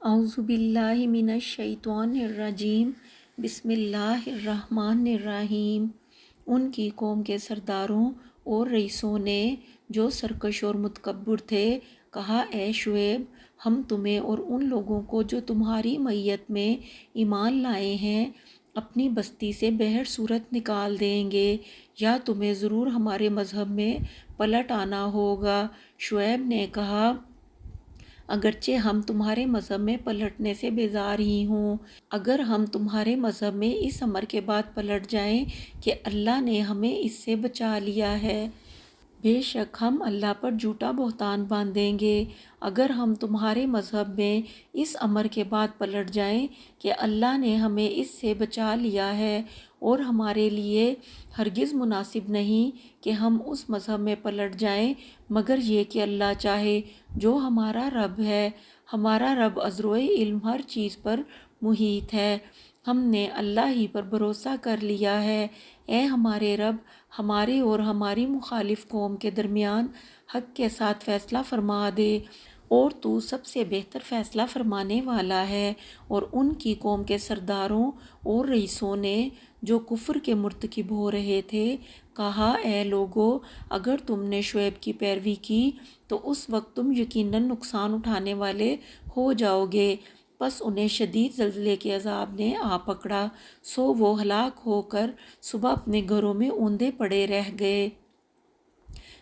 اعوذ باللہ من الشیطان الرجیم، بسم اللہ الرحمن الرحیم۔ ان کی قوم کے سرداروں اور رئیسوں نے جو سرکش اور متکبر تھے کہا، اے شعیب، ہم تمہیں اور ان لوگوں کو جو تمہاری معیت میں ایمان لائے ہیں اپنی بستی سے بہر صورت نکال دیں گے، یا تمہیں ضرور ہمارے مذہب میں پلٹ آنا ہوگا۔ شعیب نے کہا، اگرچہ ہم تمہارے مذہب میں پلٹنے سے بیزار ہی ہوں، اگر ہم تمہارے مذہب میں اس امر کے بعد پلٹ جائیں کہ اللہ نے ہمیں اس سے بچا لیا ہے، بے شک ہم اللہ پر جھوٹا بہتان باندھیں گے۔ اگر ہم تمہارے مذہب میں اس امر کے بعد پلٹ جائیں کہ اللہ نے ہمیں اس سے بچا لیا ہے، اور ہمارے لیے ہرگز مناسب نہیں کہ ہم اس مذہب میں پلٹ جائیں مگر یہ کہ اللہ چاہے، جو ہمارا رب ہے، ہمارا رب ازرو علم ہر چیز پر محیط ہے، ہم نے اللہ ہی پر بھروسہ کر لیا ہے۔ اے ہمارے رب، ہمارے اور ہماری مخالف قوم کے درمیان حق کے ساتھ فیصلہ فرما دے، اور تو سب سے بہتر فیصلہ فرمانے والا ہے۔ اور ان کی قوم کے سرداروں اور رئیسوں نے جو کفر کے مرتکب ہو رہے تھے کہا، اے لوگو، اگر تم نے شعیب کی پیروی کی تو اس وقت تم یقیناً نقصان اٹھانے والے ہو جاؤ گے۔ پس انہیں شدید زلزلے کے عذاب نے آ پکڑا، سو وہ ہلاک ہو کر صبح اپنے گھروں میں اوندے پڑے رہ گئے۔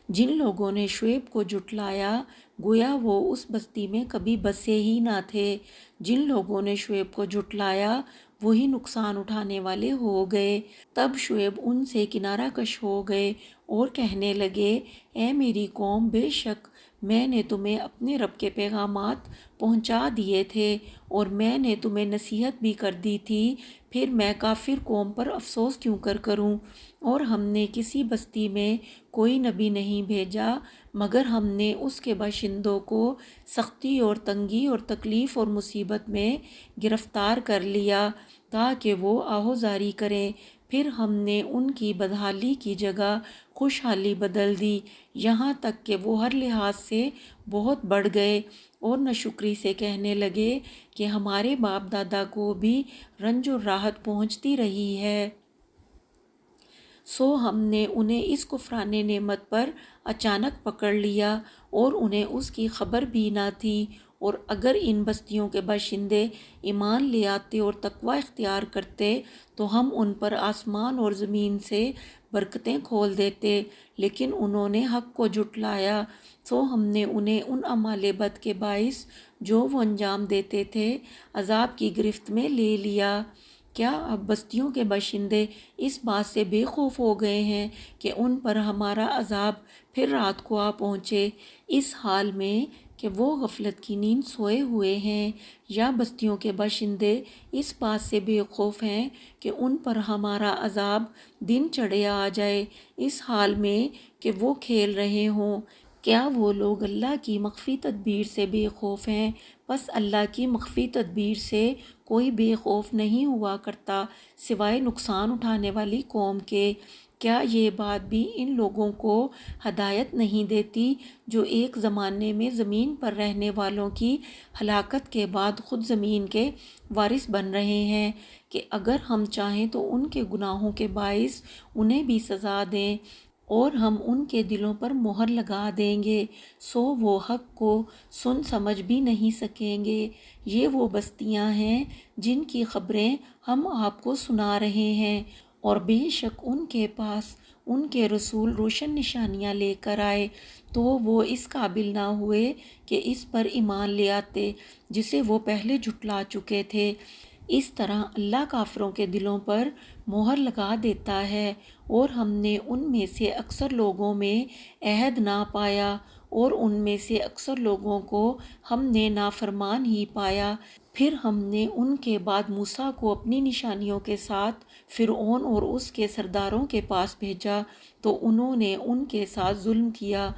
جن لوگوں نے شعیب کو جھٹلایا گویا وہ اس بستی میں کبھی بسے ہی نہ تھے۔ جن لوگوں نے شعیب کو جھٹلایا وہی نقصان اٹھانے والے ہو گئے۔ تب شعیب ان سے کنارہ کش ہو گئے اور کہنے لگے، اے میری قوم، بے شک میں نے تمہیں اپنے رب کے پیغامات پہنچا دیے تھے اور میں نے تمہیں نصیحت بھی کر دی تھی، پھر میں کافر قوم پر افسوس کیوں کروں؟ اور ہم نے کسی بستی میں کوئی نبی نہیں بھیجا مگر ہم نے اس کے باشندوں کو سختی اور تنگی اور تکلیف اور مصیبت میں گرفتار کر لیا تاکہ وہ آہوزاری کریں، پھر ہم نے ان کی بدحالی کی جگہ خوشحالی بدل دی، یہاں تک کہ وہ ہر لحاظ سے بہت بڑھ گئے اور ناشکری سے کہنے لگے کہ ہمارے باپ دادا کو بھی رنج اور راحت پہنچتی رہی ہے۔ سو ہم نے انہیں اس کفران نعمت پر اچانک پکڑ لیا اور انہیں اس کی خبر بھی نہ تھی، اور اگر ان بستیوں کے باشندے ایمان لے آتے اور تقوی اختیار کرتے تو ہم ان پر آسمان اور زمین سے برکتیں کھول دیتے، لیکن انہوں نے حق کو جھٹلایا، سو ہم نے انہیں ان اعمال بد کے باعث جو وہ انجام دیتے تھے عذاب کی گرفت میں لے لیا۔ کیا اب بستیوں کے باشندے اس بات سے بے خوف ہو گئے ہیں کہ ان پر ہمارا عذاب پھر رات کو آ پہنچے، اس حال میں کہ وہ غفلت کی نیند سوئے ہوئے ہیں؟ یا بستیوں کے باشندے اس بات سے بے خوف ہیں کہ ان پر ہمارا عذاب دن چڑھے آ جائے، اس حال میں کہ وہ کھیل رہے ہوں؟ کیا وہ لوگ اللہ کی مخفی تدبیر سے بے خوف ہیں؟ پس اللہ کی مخفی تدبیر سے کوئی بے خوف نہیں ہوا کرتا سوائے نقصان اٹھانے والی قوم کے۔ کیا یہ بات بھی ان لوگوں کو ہدایت نہیں دیتی جو ایک زمانے میں زمین پر رہنے والوں کی ہلاکت کے بعد خود زمین کے وارث بن رہے ہیں، کہ اگر ہم چاہیں تو ان کے گناہوں کے باعث انہیں بھی سزا دیں اور ہم ان کے دلوں پر مہر لگا دیں گے، سو وہ حق کو سن سمجھ بھی نہیں سکیں گے۔ یہ وہ بستیاں ہیں جن کی خبریں ہم آپ کو سنا رہے ہیں، اور بے شک ان کے پاس ان کے رسول روشن نشانیاں لے کر آئے تو وہ اس قابل نہ ہوئے کہ اس پر ایمان لے آتے جسے وہ پہلے جھٹلا چکے تھے۔ اس طرح اللہ کافروں کے دلوں پر مہر لگا دیتا ہے، اور ہم نے ان میں سے اکثر لوگوں میں عہد نہ پایا اور ان میں سے اکثر لوگوں کو ہم نے نافرمان ہی پایا۔ پھر ہم نے ان کے بعد موسیٰ کو اپنی نشانیوں کے ساتھ فرعون اور اس کے سرداروں کے پاس بھیجا تو انہوں نے ان کے ساتھ ظلم کیا۔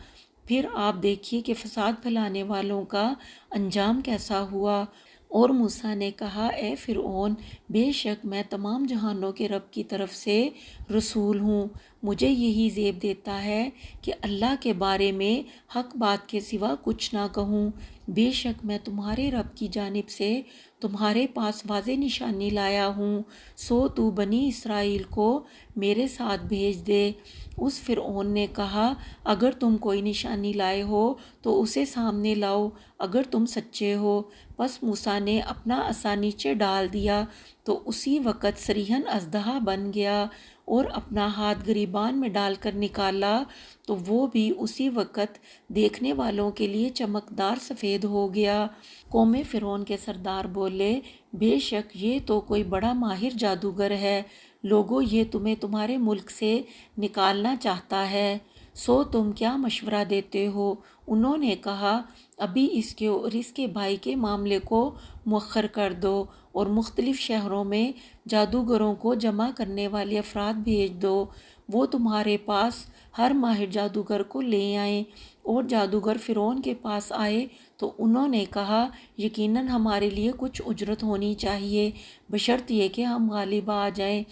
پھر آپ دیکھیے کہ فساد پھیلانے والوں کا انجام کیسا ہوا۔ اور موسیٰ نے کہا، اے فرعون، بے شک میں تمام جہانوں کے رب کی طرف سے رسول ہوں، مجھے یہی زیب دیتا ہے کہ اللہ کے بارے میں حق بات کے سوا کچھ نہ کہوں۔ بے شک میں تمہارے رب کی جانب سے تمہارے پاس واضح نشانی لایا ہوں، سو تو بنی اسرائیل کو میرے ساتھ بھیج دے۔ اس فرعون نے کہا اگر تم کوئی نشانی لائے ہو تو اسے سامنے لاؤ اگر تم سچے ہو۔ پس موسیٰ نے اپنا عصا نیچے ڈال دیا تو اسی وقت صریحاً اژدہا بن گیا، اور اپنا ہاتھ گریبان میں ڈال کر نکالا تو وہ بھی اسی وقت دیکھنے والوں کے لیے چمکدار سفید ہو گیا۔ قوم فرعون کے سردار بولے بے شک یہ تو کوئی بڑا ماہر جادوگر ہے، لوگو یہ تمہیں تمہارے ملک سے نکالنا چاہتا ہے، سو تم کیا مشورہ دیتے ہو؟ انہوں نے کہا ابھی اس کے اور اس کے بھائی کے معاملے کو مؤخر کر دو، اور مختلف شہروں میں جادوگروں کو جمع کرنے والے افراد بھیج دو، وہ تمہارے پاس ہر ماہر جادوگر کو لے آئیں۔ اور جادوگر فرعون کے پاس آئے تو انہوں نے کہا یقیناً ہمارے لیے کچھ اجرت ہونی چاہیے، بشرط یہ کہ ہم غالب آ جائیں۔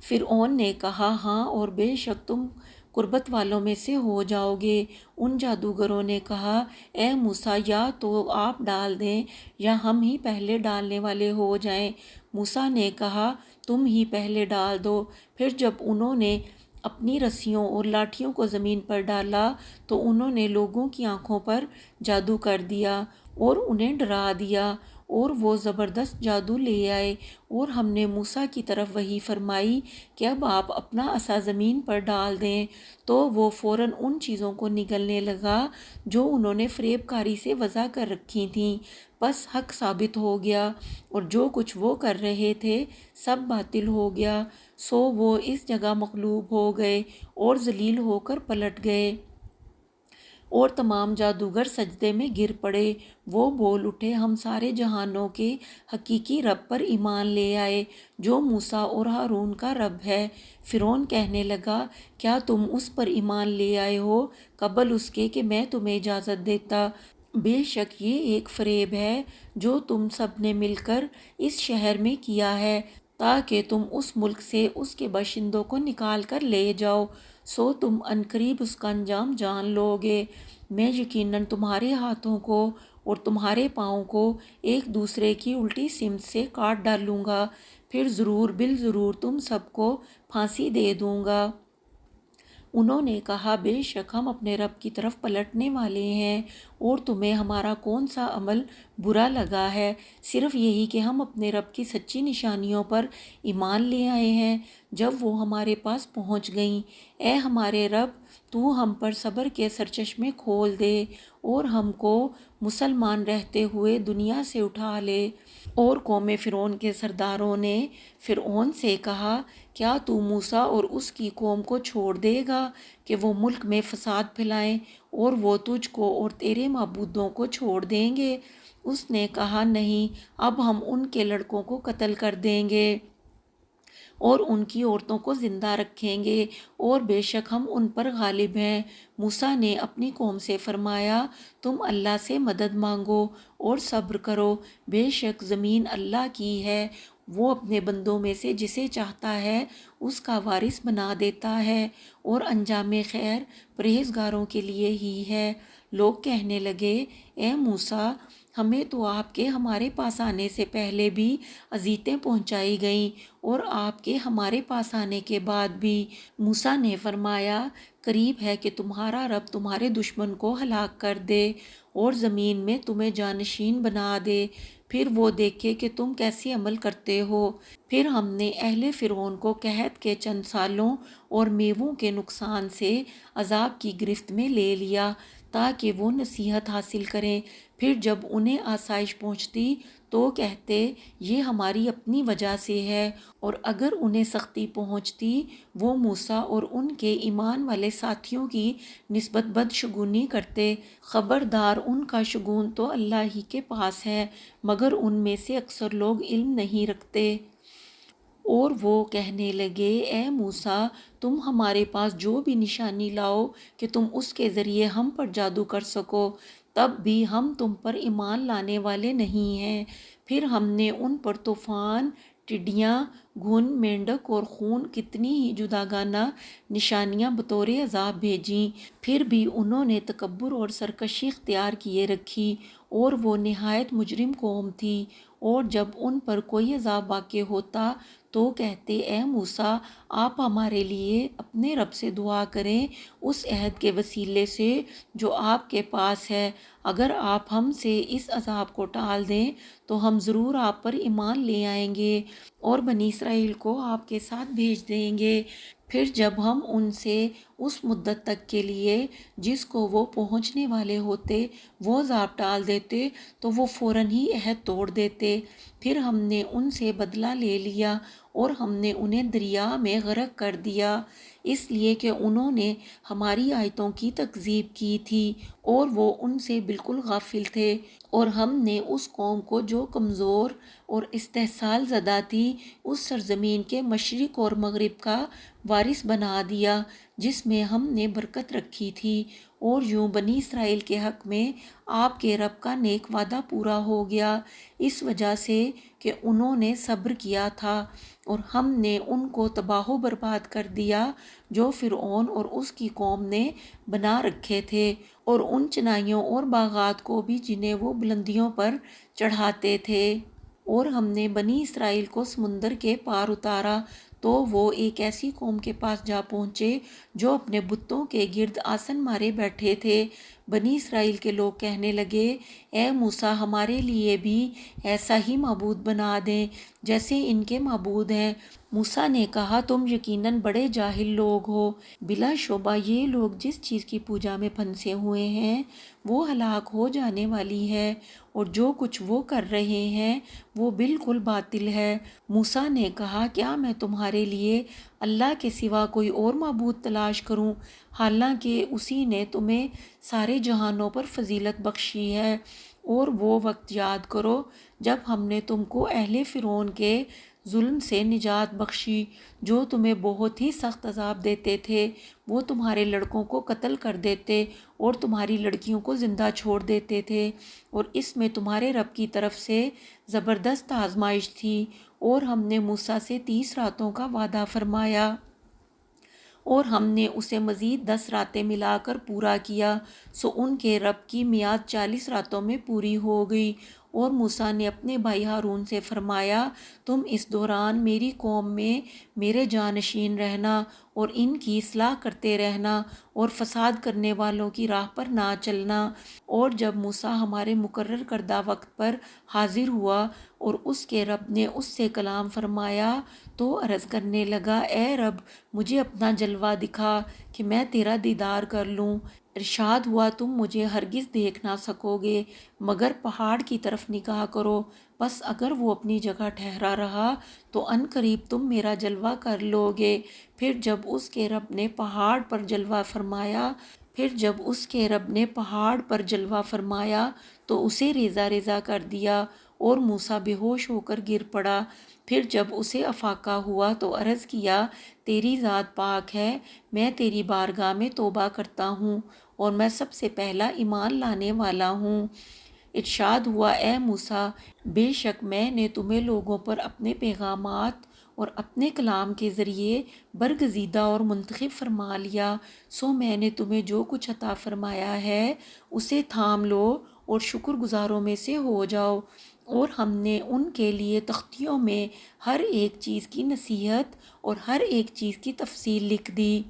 فرعون نے کہا ہاں، اور بے شک تم قربت والوں میں سے ہو جاؤ گے۔ ان جادوگروں نے کہا اے موسیٰ یا تو آپ ڈال دیں یا ہم ہی پہلے ڈالنے والے ہو جائیں۔ موسیٰ نے کہا تم ہی پہلے ڈال دو۔ پھر جب انہوں نے اپنی رسیوں اور لاٹھیوں کو زمین پر ڈالا تو انہوں نے لوگوں کی آنکھوں پر جادو کر دیا اور انہیں ڈرا دیا، اور وہ زبردست جادو لے آئے۔ اور ہم نے موسیٰ کی طرف وحی فرمائی کہ اب آپ اپنا عصا زمین پر ڈال دیں، تو وہ فوراً ان چیزوں کو نگلنے لگا جو انہوں نے فریب کاری سے وضع کر رکھی تھیں۔ بس حق ثابت ہو گیا، اور جو کچھ وہ کر رہے تھے سب باطل ہو گیا، سو وہ اس جگہ مغلوب ہو گئے اور ذلیل ہو کر پلٹ گئے۔ اور تمام جادوگر سجدے میں گر پڑے، وہ بول اٹھے ہم سارے جہانوں کے حقیقی رب پر ایمان لے آئے جو موسیٰ اور ہارون کا رب ہے۔ فرعون کہنے لگا کیا تم اس پر ایمان لے آئے ہو قبل اس کے کہ میں تمہیں اجازت دیتا؟ بے شک یہ ایک فریب ہے جو تم سب نے مل کر اس شہر میں کیا ہے تاکہ تم اس ملک سے اس کے باشندوں کو نکال کر لے جاؤ، سو تم عنقریب اس کا انجام جان لو گے۔ میں یقیناً تمہارے ہاتھوں کو اور تمہارے پاؤں کو ایک دوسرے کی الٹی سمت سے کاٹ ڈالوں گا، پھر ضرور بالضرور تم سب کو پھانسی دے دوں گا۔ انہوں نے کہا بے شک ہم اپنے رب کی طرف پلٹنے والے ہیں، اور تمہیں ہمارا کون سا عمل برا لگا ہے؟ صرف یہی کہ ہم اپنے رب کی سچی نشانیوں پر ایمان لے آئے ہیں جب وہ ہمارے پاس پہنچ گئیں۔ اے ہمارے رب تو ہم پر صبر کے سرچشمے کھول دے اور ہم کو مسلمان رہتے ہوئے دنیا سے اٹھا لے۔ اور قوم فرعون کے سرداروں نے فرعون سے کہا کیا تو موسیٰ اور اس کی قوم کو چھوڑ دے گا کہ وہ ملک میں فساد پھیلائیں اور وہ تجھ کو اور تیرے معبودوں کو چھوڑ دیں گے؟ اس نے کہا نہیں، اب ہم ان کے لڑکوں کو قتل کر دیں گے اور ان کی عورتوں کو زندہ رکھیں گے، اور بے شک ہم ان پر غالب ہیں۔ موسیٰ نے اپنی قوم سے فرمایا تم اللہ سے مدد مانگو اور صبر کرو، بے شک زمین اللہ کی ہے، وہ اپنے بندوں میں سے جسے چاہتا ہے اس کا وارث بنا دیتا ہے، اور انجام خیر پرہیزگاروں کے لیے ہی ہے۔ لوگ کہنے لگے اے موسیٰ ہمیں تو آپ کے ہمارے پاس آنے سے پہلے بھی اذیتیں پہنچائی گئیں اور آپ کے ہمارے پاس آنے کے بعد بھی۔ موسیٰ نے فرمایا قریب ہے کہ تمہارا رب تمہارے دشمن کو ہلاک کر دے اور زمین میں تمہیں جانشین بنا دے، پھر وہ دیکھے کہ تم کیسے عمل کرتے ہو۔ پھر ہم نے اہل فرعون کو قحط کے چند سالوں اور میووں کے نقصان سے عذاب کی گرفت میں لے لیا تاکہ وہ نصیحت حاصل کریں، پھر جب انہیں آسائش پہنچتی تو کہتے یہ ہماری اپنی وجہ سے ہے، اور اگر انہیں سختی پہنچتی وہ موسیٰ اور ان کے ایمان والے ساتھیوں کی نسبت بدشگونی کرتے۔ خبردار ان کا شگون تو اللہ ہی کے پاس ہے، مگر ان میں سے اکثر لوگ علم نہیں رکھتے۔ اور وہ کہنے لگے اے موسیٰ تم ہمارے پاس جو بھی نشانی لاؤ کہ تم اس کے ذریعے ہم پر جادو کر سکو، تب بھی ہم تم پر ایمان لانے والے نہیں ہیں۔ پھر ہم نے ان پر طوفان، ٹڈیاں گھن، مینڈک اور خون کتنی ہی جداگانہ نشانیاں بطور عذاب بھیجیں، پھر بھی انہوں نے تکبر اور سرکشی اختیار کیے رکھی، اور وہ نہایت مجرم قوم تھی۔ اور جب ان پر کوئی عذاب واقع ہوتا تو کہتے، اے موسیٰ، آپ ہمارے لیے اپنے رب سے دعا کریں اس عہد کے وسیلے سے جو آپ کے پاس ہے، اگر آپ ہم سے اس عذاب کو ٹال دیں تو ہم ضرور آپ پر ایمان لے آئیں گے اور بنی اسرائیل کو آپ کے ساتھ بھیج دیں گے۔ پھر جب ہم ان سے اس مدت تک کے لیے جس کو وہ پہنچنے والے ہوتے وہ عذاب ٹال دیتے تو وہ فوراً ہی عہد توڑ دیتے۔ پھر ہم نے ان سے بدلہ لے لیا اور ہم نے انہیں دریا میں غرق کر دیا، اس لیے کہ انہوں نے ہماری آیتوں کی تکذیب کی تھی اور وہ ان سے بالکل غافل تھے۔ اور ہم نے اس قوم کو جو کمزور اور استحصال زدہ تھی اس سرزمین کے مشرق اور مغرب کا وارث بنا دیا جس میں ہم نے برکت رکھی تھی، اور یوں بنی اسرائیل کے حق میں آپ کے رب کا نیک وعدہ پورا ہو گیا، اس وجہ سے کہ انہوں نے صبر کیا تھا۔ اور ہم نے ان کو تباہ و برباد کر دیا جو فرعون اور اس کی قوم نے بنا رکھے تھے، اور ان چنائیوں اور باغات کو بھی جنہیں وہ بلندیوں پر چڑھاتے تھے۔ اور ہم نے بنی اسرائیل کو سمندر کے پار اتارا تو وہ ایک ایسی قوم کے پاس جا پہنچے جو اپنے بتوں کے گرد آسن مارے بیٹھے تھے۔ بنی اسرائیل کے لوگ کہنے لگے، اے موسیٰ، ہمارے لیے بھی ایسا ہی معبود بنا دیں جیسے ان کے معبود ہیں۔ موسیٰ نے کہا، تم یقیناً بڑے جاہل لوگ ہو، بلا شبہ یہ لوگ جس چیز کی پوجا میں پھنسے ہوئے ہیں وہ ہلاک ہو جانے والی ہے، اور جو کچھ وہ کر رہے ہیں وہ بالکل باطل ہے۔ موسیٰ نے کہا، کیا میں تمہارے لیے اللہ کے سوا کوئی اور معبود تلاش کروں، حالانکہ اسی نے تمہیں سارے جہانوں پر فضیلت بخشی ہے؟ اور وہ وقت یاد کرو جب ہم نے تم کو اہل فرعون کے ظلم سے نجات بخشی جو تمہیں بہت ہی سخت عذاب دیتے تھے۔ وہ تمہارے لڑکوں کو قتل کر دیتے اور تمہاری لڑکیوں کو زندہ چھوڑ دیتے تھے، اور اس میں تمہارے رب کی طرف سے زبردست آزمائش تھی۔ اور ہم نے موسیٰ سے 30 راتوں کا وعدہ فرمایا اور ہم نے اسے مزید 10 راتیں ملا کر پورا کیا، سو ان کے رب کی میعاد 40 راتوں میں پوری ہو گئی۔ اور موسیٰ نے اپنے بھائی ہارون سے فرمایا، تم اس دوران میری قوم میں میرے جانشین رہنا اور ان کی اصلاح کرتے رہنا اور فساد کرنے والوں کی راہ پر نہ چلنا۔ اور جب موسیٰ ہمارے مقرر کردہ وقت پر حاضر ہوا اور اس کے رب نے اس سے کلام فرمایا تو عرض کرنے لگا، اے رب، مجھے اپنا جلوہ دکھا کہ میں تیرا دیدار کر لوں۔ ارشاد ہوا، تم مجھے ہرگز دیکھ نہ سکو گے مگر پہاڑ کی طرف نگاہ کرو، بس اگر وہ اپنی جگہ ٹھہرا رہا تو عن قریب تم میرا جلوہ کر لو گے۔ پھر جب اس کے رب نے پہاڑ پر جلوہ فرمایا تو اسے ریزہ ریزہ کر دیا اور موسیٰ بے ہوش ہو کر گر پڑا۔ پھر جب اسے افاقہ ہوا تو عرض کیا، تیری ذات پاک ہے، میں تیری بارگاہ میں توبہ کرتا ہوں اور میں سب سے پہلا ایمان لانے والا ہوں۔ ارشاد ہوا، اے موسیٰ، بے شک میں نے تمہیں لوگوں پر اپنے پیغامات اور اپنے کلام کے ذریعے برگزیدہ اور منتخب فرما لیا، سو میں نے تمہیں جو کچھ عطا فرمایا ہے اسے تھام لو اور شکر گزاروں میں سے ہو جاؤ۔ اور ہم نے ان کے لیے تختیوں میں ہر ایک چیز کی نصیحت اور ہر ایک چیز کی تفصیل لکھ دی۔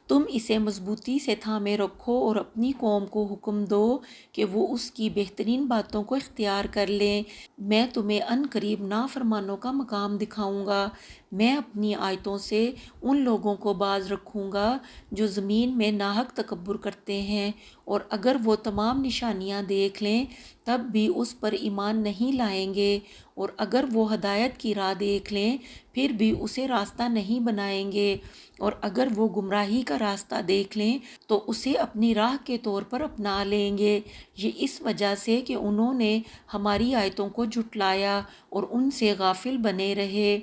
تم اسے مضبوطی سے تھامے رکھو اور اپنی قوم کو حکم دو کہ وہ اس کی بہترین باتوں کو اختیار کر لیں۔ میں تمہیں عن قریب نافرمانوں کا مقام دکھاؤں گا۔ میں اپنی آیتوں سے ان لوگوں کو باز رکھوں گا جو زمین میں ناحق تکبر کرتے ہیں، اور اگر وہ تمام نشانیاں دیکھ لیں تب بھی اس پر ایمان نہیں لائیں گے، اور اگر وہ ہدایت کی راہ دیکھ لیں پھر بھی اسے راستہ نہیں بنائیں گے، اور اگر وہ گمراہی کا راستہ دیکھ لیں تو اسے اپنی راہ کے طور پر اپنا لیں گے۔ یہ اس وجہ سے کہ انہوں نے ہماری آیتوں کو جھٹلایا اور ان سے غافل بنے رہے۔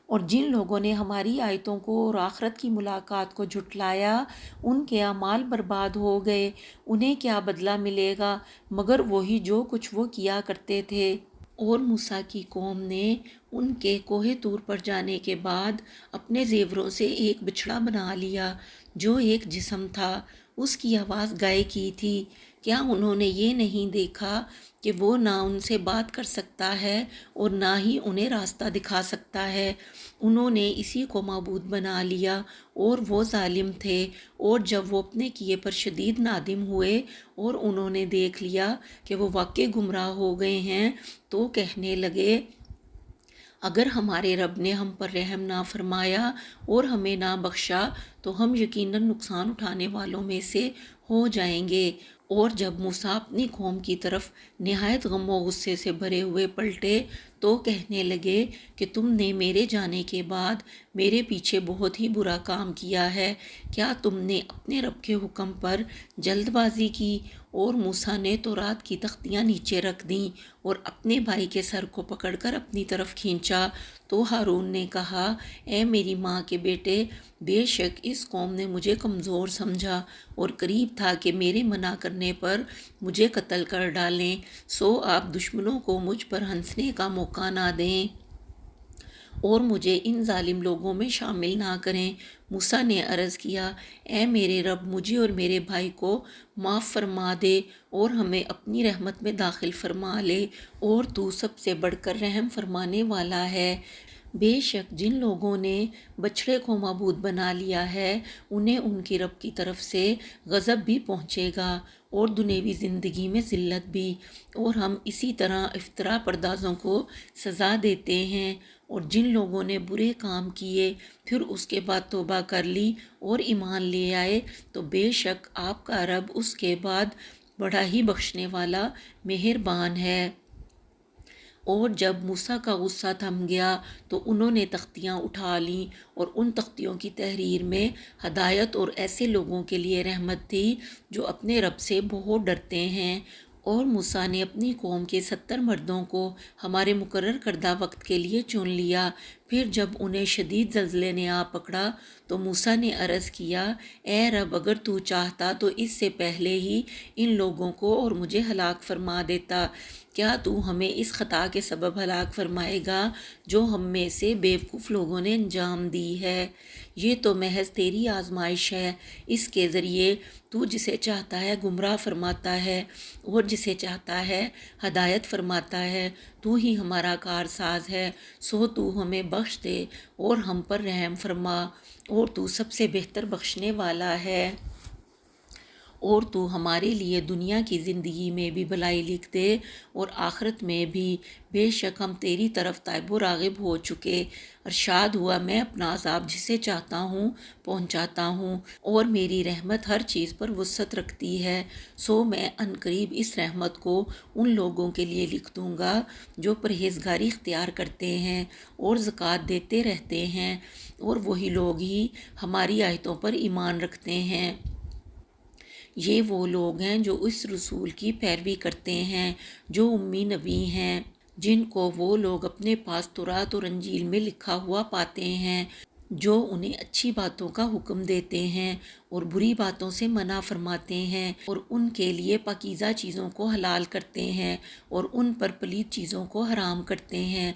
اور جن لوگوں نے ہماری آیتوں کو اور آخرت کی ملاقات کو جھٹلایا ان کے اعمال برباد ہو گئے، انہیں کیا بدلہ ملے گا مگر وہی جو کچھ وہ کیا کرتے تھے۔ اور موسیٰ کی قوم نے ان کے کوہ طور پر جانے کے بعد اپنے زیوروں سے ایک بچھڑا بنا لیا جو ایک جسم تھا۔ اس کی آواز گائے کی تھی۔ کیا انہوں نے یہ نہیں دیکھا کہ وہ نہ ان سے بات کر سکتا ہے اور نہ ہی انہیں راستہ دکھا سکتا ہے؟ انہوں نے اسی کو معبود بنا لیا اور وہ ظالم تھے۔ اور جب وہ اپنے کیے پر شدید نادم ہوئے اور انہوں نے دیکھ لیا کہ وہ واقعی گمراہ ہو گئے ہیں تو کہنے لگے، اگر ہمارے رب نے ہم پر رحم نہ فرمایا اور ہمیں نہ بخشا تو ہم یقیناً نقصان اٹھانے والوں میں سے ہو جائیں گے۔ اور جب موسیٰ اپنی قوم کی طرف نہایت غم و غصے سے بھرے ہوئے پلٹے تو کہنے لگے کہ تم نے میرے جانے کے بعد میرے پیچھے بہت ہی برا کام کیا ہے۔ کیا تم نے اپنے رب کے حکم پر جلد بازی کی؟ اور موسیٰ نے تورات کی تختیاں نیچے رکھ دیں اور اپنے بھائی کے سر کو پکڑ کر اپنی طرف کھینچا تو ہارون نے کہا، اے میری ماں کے بیٹے، بے شک اس قوم نے مجھے کمزور سمجھا اور قریب تھا کہ میرے منع کرنے پر مجھے قتل کر ڈالیں، سو آپ دشمنوں کو مجھ پر ہنسنے کا موقع نہ دیں اور مجھے ان ظالم لوگوں میں شامل نہ کریں۔ موسیٰ نے عرض کیا، اے میرے رب، مجھے اور میرے بھائی کو معاف فرما دے اور ہمیں اپنی رحمت میں داخل فرما لے، اور تو سب سے بڑھ کر رحم فرمانے والا ہے۔ بے شک جن لوگوں نے بچھڑے کو معبود بنا لیا ہے انہیں ان کی رب کی طرف سے غضب بھی پہنچے گا اور دنیوی زندگی میں ذلت بھی، اور ہم اسی طرح افطرا پردازوں کو سزا دیتے ہیں۔ اور جن لوگوں نے برے کام کیے پھر اس کے بعد توبہ کر لی اور ایمان لے آئے تو بے شک آپ کا رب اس کے بعد بڑا ہی بخشنے والا مہربان ہے۔ اور جب موسیٰ کا غصہ تھم گیا تو انہوں نے تختیاں اٹھا لیں، اور ان تختیوں کی تحریر میں ہدایت اور ایسے لوگوں کے لیے رحمت تھی جو اپنے رب سے بہت ڈرتے ہیں۔ اور موسیٰ نے اپنی قوم کے 70 مردوں کو ہمارے مقرر کردہ وقت کے لیے چن لیا۔ پھر جب انہیں شدید زلزلے نے آ پکڑا تو موسیٰ نے عرض کیا، اے رب، اگر تو چاہتا تو اس سے پہلے ہی ان لوگوں کو اور مجھے ہلاک فرما دیتا۔ کیا تو ہمیں اس خطا کے سبب ہلاک فرمائے گا جو ہم میں سے بیوقوف لوگوں نے انجام دی ہے؟ یہ تو محض تیری آزمائش ہے، اس کے ذریعے تو جسے چاہتا ہے گمراہ فرماتا ہے اور جسے چاہتا ہے ہدایت فرماتا ہے۔ تو ہی ہمارا کارساز ہے، سو تو ہمیں بخش دے اور ہم پر رحم فرما، اور تو سب سے بہتر بخشنے والا ہے۔ اور تو ہمارے لیے دنیا کی زندگی میں بھی بھلائی لکھ دے اور آخرت میں بھی۔ بے شک ہم تیری طرف تائب و راغب ہو چکے۔ ارشاد ہوا، میں اپنا عذاب جسے چاہتا ہوں پہنچاتا ہوں اور میری رحمت ہر چیز پر وسعت رکھتی ہے، سو میں عنقریب اس رحمت کو ان لوگوں کے لیے لکھ دوں گا جو پرہیزگاری اختیار کرتے ہیں اور زکوٰۃ دیتے رہتے ہیں، اور وہی لوگ ہی ہماری آیتوں پر ایمان رکھتے ہیں۔ یہ وہ لوگ ہیں جو اس رسول کی پیروی کرتے ہیں جو امی نبی ہیں، جن کو وہ لوگ اپنے پاس تورات اور انجیل میں لکھا ہوا پاتے ہیں، جو انہیں اچھی باتوں کا حکم دیتے ہیں اور بری باتوں سے منع فرماتے ہیں، اور ان کے لیے پاکیزہ چیزوں کو حلال کرتے ہیں اور ان پر پلید چیزوں کو حرام کرتے ہیں،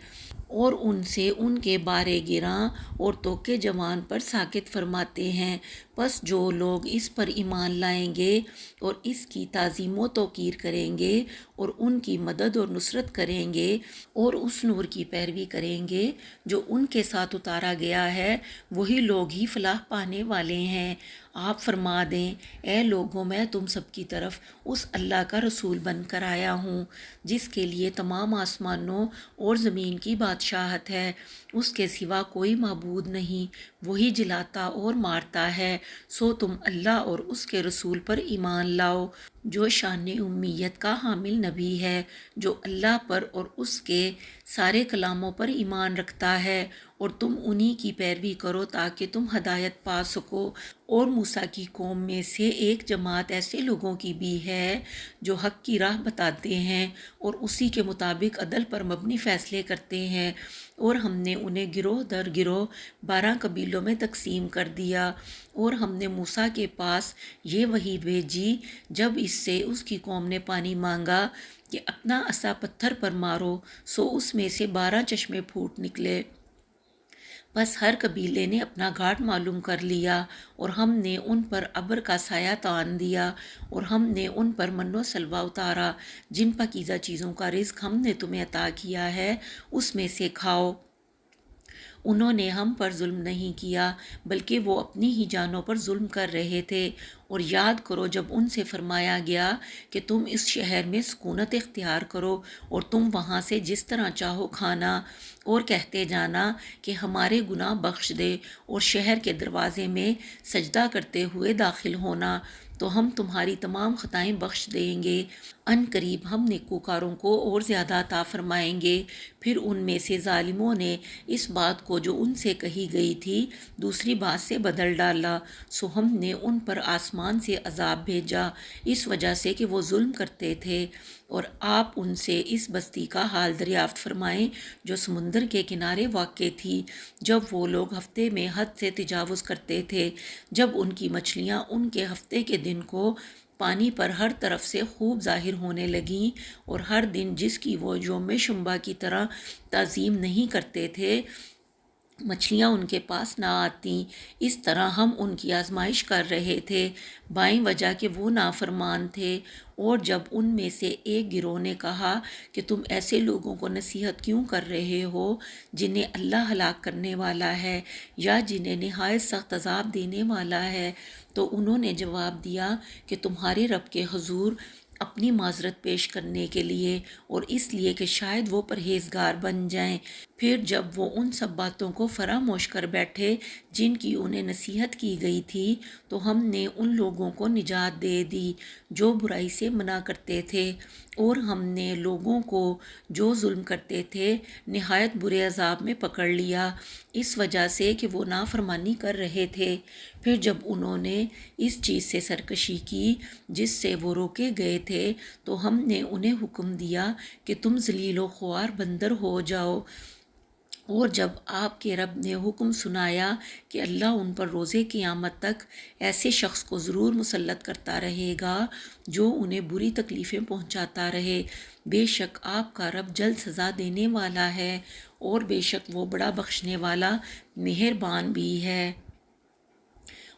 اور ان سے ان کے بارے گراں اور توقع جوان پر ساکت فرماتے ہیں۔ پس جو لوگ اس پر ایمان لائیں گے اور اس کی تعظیم و توقیر کریں گے اور ان کی مدد اور نصرت کریں گے اور اس نور کی پیروی کریں گے جو ان کے ساتھ اتارا گیا ہے، وہی لوگ ہی فلاح پانے والے ہیں۔ آپ فرما دیں، اے لوگوں، میں تم سب کی طرف اس اللہ کا رسول بن کر آیا ہوں جس کے لیے تمام آسمانوں اور زمین کی بادشاہت ہے، اس کے سوا کوئی معبود نہیں، وہی جلاتا اور مارتا ہے، سو تم اللہ اور اس کے رسول پر ایمان لاؤ جو شان امیت کا حامل نبی ہے، جو اللہ پر اور اس کے سارے کلاموں پر ایمان رکھتا ہے اور تم انہی کی پیروی کرو تاکہ تم ہدایت پا سکو۔ اور موسیٰ کی قوم میں سے ایک جماعت ایسے لوگوں کی بھی ہے جو حق کی راہ بتاتے ہیں اور اسی کے مطابق عدل پر مبنی فیصلے کرتے ہیں، اور ہم نے انہیں گروہ در گروہ 12 قبیلوں میں تقسیم کر دیا۔ اور ہم نے موسیٰ کے پاس یہ وحی بھیجی جب اس سے اس کی قوم نے پانی مانگا کہ اپنا عصا پتھر پر مارو، سو اس میں سے 12 چشمے پھوٹ نکلے۔ بس ہر قبیلے نے اپنا گھاٹ معلوم کر لیا، اور ہم نے ان پر ابر کا سایہ تان دیا، اور ہم نے ان پر من و سلوہ اتارا۔ جن پاکیزہ چیزوں کا رزق ہم نے تمہیں عطا کیا ہے اس میں سے کھاؤ۔ انہوں نے ہم پر ظلم نہیں کیا بلکہ وہ اپنی ہی جانوں پر ظلم کر رہے تھے۔ اور یاد کرو جب ان سے فرمایا گیا کہ تم اس شہر میں سکونت اختیار کرو اور تم وہاں سے جس طرح چاہو کھانا اور کہتے جانا کہ ہمارے گناہ بخش دے، اور شہر کے دروازے میں سجدہ کرتے ہوئے داخل ہونا تو ہم تمہاری تمام خطائیں بخش دیں گے۔ ان قریب ہم نیکوکاروں کو اور زیادہ عطا فرمائیں گے۔ پھر ان میں سے ظالموں نے اس بات کو جو ان سے کہی گئی تھی دوسری بات سے بدل ڈالا، سو ہم نے ان پر آسمان سے عذاب بھیجا اس وجہ سے کہ وہ ظلم کرتے تھے۔ اور آپ ان سے اس بستی کا حال دریافت فرمائیں جو سمندر کے کنارے واقع تھی، جب وہ لوگ ہفتے میں حد سے تجاوز کرتے تھے، جب ان کی مچھلیاں ان کے ہفتے کے دن کو پانی پر ہر طرف سے خوب ظاہر ہونے لگیں، اور ہر دن جس کی وہ یوم شنبہ کی طرح تعظیم نہیں کرتے تھے مچھلیاں ان کے پاس نہ آتیں۔ اس طرح ہم ان کی آزمائش کر رہے تھے بائیں وجہ کہ وہ نافرمان تھے۔ اور جب ان میں سے ایک گروہ نے کہا کہ تم ایسے لوگوں کو نصیحت کیوں کر رہے ہو جنہیں اللہ ہلاک کرنے والا ہے یا جنہیں نہایت سخت عذاب دینے والا ہے، تو انہوں نے جواب دیا کہ تمہارے رب کے حضور اپنی معذرت پیش کرنے کے لیے اور اس لیے کہ شاید وہ پرہیزگار بن جائیں۔ پھر جب وہ ان سب باتوں کو فراموش کر بیٹھے جن کی انہیں نصیحت کی گئی تھی تو ہم نے ان لوگوں کو نجات دے دی جو برائی سے منع کرتے تھے، اور ہم نے لوگوں کو جو ظلم کرتے تھے نہایت برے عذاب میں پکڑ لیا اس وجہ سے کہ وہ نافرمانی کر رہے تھے۔ پھر جب انہوں نے اس چیز سے سرکشی کی جس سے وہ روکے گئے تھے تو ہم نے انہیں حکم دیا کہ تم ذلیل و خوار بندر ہو جاؤ۔ اور جب آپ کے رب نے حکم سنایا کہ اللہ ان پر روز قیامت تک ایسے شخص کو ضرور مسلط کرتا رہے گا جو انہیں بری تکلیفیں پہنچاتا رہے، بے شک آپ کا رب جلد سزا دینے والا ہے، اور بے شک وہ بڑا بخشنے والا مہربان بھی ہے۔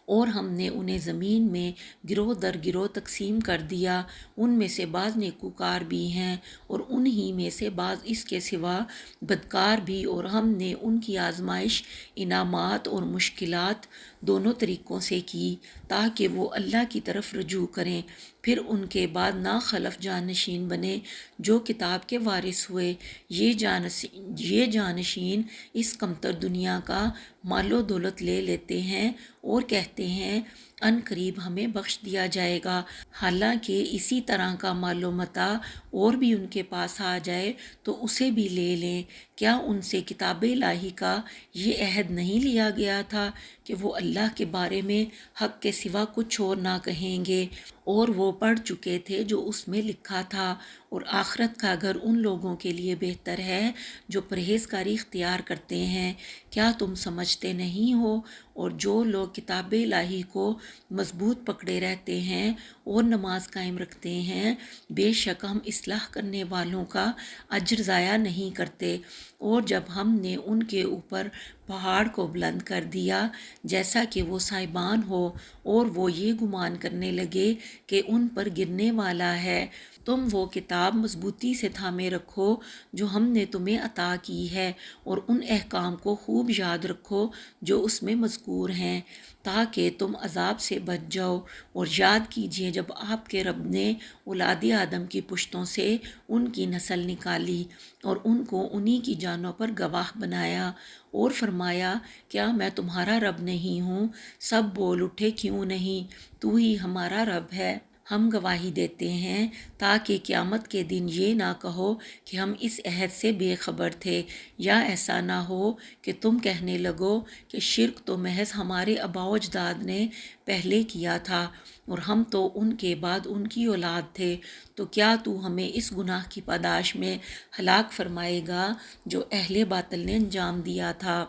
اور ہم نے انہیں زمین میں گروہ در گروہ تقسیم کر دیا، ان میں سے بعض نیکوکار بھی ہیں اور انہی میں سے بعض اس کے سوا بدکار بھی، اور ہم نے ان کی آزمائش انعامات اور مشکلات دونوں طریقوں سے کی تاکہ وہ اللہ کی طرف رجوع کریں۔ پھر ان کے بعد ناخلف جانشین بنے جو کتاب کے وارث ہوئے، یہ جانشین اس کمتر دنیا کا مال و دولت لے لیتے ہیں اور کہتے ہیں ان قریب ہمیں بخش دیا جائے گا، حالانکہ اسی طرح کا مال و متاع اور بھی ان کے پاس آ جائے تو اسے بھی لے لیں۔ کیا ان سے کتاب الہی کا یہ عہد نہیں لیا گیا تھا کہ وہ اللہ کے بارے میں حق کے سوا کچھ اور نہ کہیں گے، اور وہ پڑھ چکے تھے جو اس میں لکھا تھا، اور آخرت کا گھر ان لوگوں کے لیے بہتر ہے جو پرہیزگاری اختیار کرتے ہیں۔ کیا تم سمجھتے نہیں ہو؟ اور جو لوگ کتاب الہی کو مضبوط پکڑے رہتے ہیں اور نماز قائم رکھتے ہیں، بے شک ہم اصلاح کرنے والوں کا اجر ضائع نہیں کرتے۔ اور جب ہم نے ان کے اوپر پہاڑ کو بلند کر دیا جیسا کہ وہ سائبان ہو، اور وہ یہ گمان کرنے لگے کہ ان پر گرنے والا ہے، تم وہ کتاب مضبوطی سے تھامے رکھو جو ہم نے تمہیں عطا کی ہے، اور ان احکام کو خوب یاد رکھو جو اس میں مذکور ہیں تاکہ تم عذاب سے بچ جاؤ۔ اور یاد کیجئے جب آپ کے رب نے اولاد آدم کی پشتوں سے ان کی نسل نکالی اور ان کو انہی کی جانوں پر گواہ بنایا اور فرمایا کیا میں تمہارا رب نہیں ہوں؟ سب بول اٹھے کیوں نہیں، تو ہی ہمارا رب ہے، ہم گواہی دیتے ہیں تاکہ قیامت کے دن یہ نہ کہو کہ ہم اس عہد سے بے خبر تھے، یا ایسا نہ ہو کہ تم کہنے لگو کہ شرک تو محض ہمارے آباء و اجداد نے پہلے کیا تھا اور ہم تو ان کے بعد ان کی اولاد تھے، تو کیا تو ہمیں اس گناہ کی پاداش میں ہلاک فرمائے گا جو اہل باطل نے انجام دیا تھا؟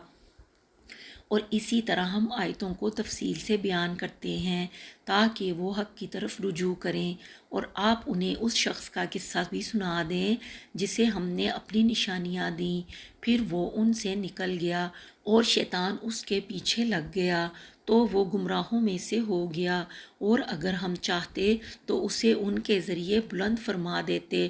اور اسی طرح ہم آیتوں کو تفصیل سے بیان کرتے ہیں تاکہ وہ حق کی طرف رجوع کریں، اور آپ انہیں اس شخص کا قصہ بھی سنا دیں جسے ہم نے اپنی نشانیاں دیں، پھر وہ ان سے نکل گیا اور شیطان اس کے پیچھے لگ گیا تو وہ گمراہوں میں سے ہو گیا، اور اگر ہم چاہتے تو اسے ان کے ذریعے بلند فرما دیتے،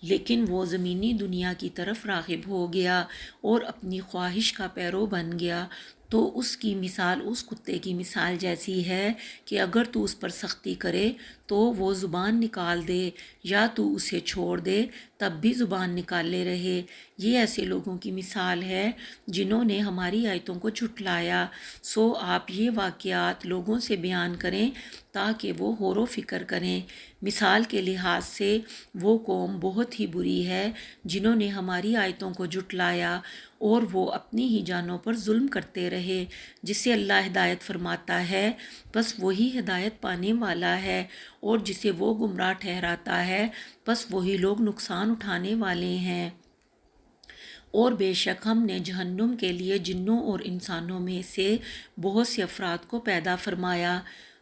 لیکن وہ زمینی دنیا کی طرف راغب ہو گیا اور اپنی خواہش کا پیرو بن گیا، تو اس کی مثال اس کتے کی مثال جیسی ہے کہ اگر تو اس پر سختی کرے تو وہ زبان نکال دے، یا تو اسے چھوڑ دے تب بھی زبان نکالے رہے۔ یہ ایسے لوگوں کی مثال ہے جنہوں نے ہماری آیتوں کو جھٹلایا، سو آپ یہ واقعات لوگوں سے بیان کریں تاکہ وہ غور و فکر کریں۔ مثال کے لحاظ سے وہ قوم بہت ہی بری ہے جنہوں نے ہماری آیتوں کو جھٹلایا اور وہ اپنی ہی جانوں پر ظلم کرتے رہے۔ جسے اللہ ہدایت فرماتا ہے بس وہی ہدایت پانے والا ہے، اور جسے وہ گمراہ ٹھہراتا ہے بس وہی لوگ نقصان اٹھانے والے ہیں۔ اور بے شک ہم نے جہنم کے لیے جنوں اور انسانوں میں سے بہت سے افراد کو پیدا فرمایا،